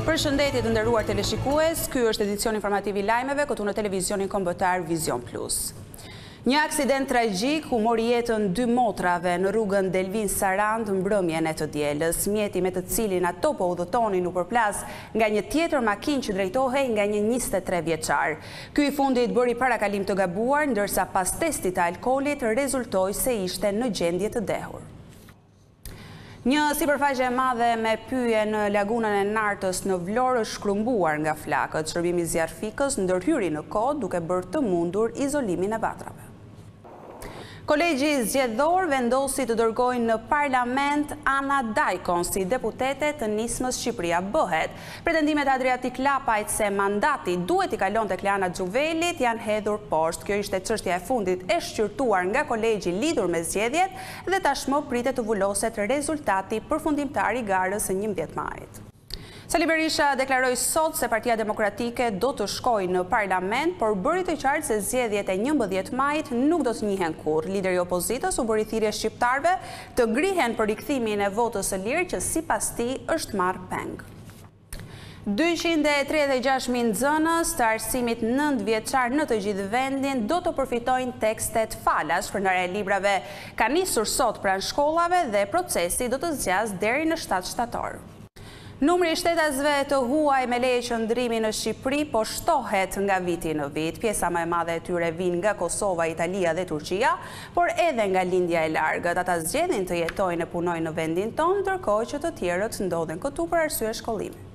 Përshëndetje të nderuar teleshikues, ky është edicion informativ i lajmeve këtu në televizionin kombëtar Vision Plus. Një aksident tragjik u mori jetën 2 motrave në rrugën Delvin Sarand mbrëmjen e të dielës. Mjeti me të cilin ato po udhëtonin u përplas nga një tjetër makinë që drejtohej nga një 23 vjeçar. Ky i fundit bëri parakalim të gabuar, ndërsa pas testit të alkoolit rezultoi se ishte në gjendje të dehur. Një sipërfaqe e madhe me pyje në lagunën e Nartës në Vlorë është shkrumbuar nga flakët. Shërbimi zjarfikës ndërhyri në kod duke bërë të mundur izolimin e batrave. Kolegji zgjedhor vendosi të dërgojnë në parlament Ana Dajkon si deputete të nismës Shqipëria bëhet. Pretendimet Adriatik Lapajt se mandati duhet i kalon të Kleana Xhuvelit janë hedhur poshtë. Kjo ishte çështja e fundit e shqyrtuar nga kolegji lidhur me zgjedhjet dhe tashmë pritet të vulloset rezultati përfundimtar i garës së 11 majit. Sali Berisha deklaroi sot se Partia Demokratike do të shkojë në parlament, por bëri të qartë se zgjedhjet e 11 majit nuk do të njihen kurrë. Lideri i opozitës u bëri thirrje shqiptarëve të ngrihen për rikthimin e votës së lirë që sipas tij është marrë peng. 236.000 nxënës të arsimit 9 vjeçar në të gjithë vendin do të përfitojnë tekstet falas. Shpërndarja e librave ka nisur sot pranë shkollave dhe procesi do të zgjasë deri në 7 shtator. Numri i shtetasve të huaj me leje qëndrimi në Shqipëri po shtohet nga viti në vit. Pjesa më e madhe e tyre vijnë nga Kosova, Italia dhe Turqia, por edhe nga lindja e largët. Ata zgjedhin të jetojnë e punojnë në vendin tonë, ndërkohë që të tjerët ndodhen këtu për arsye shkollimi.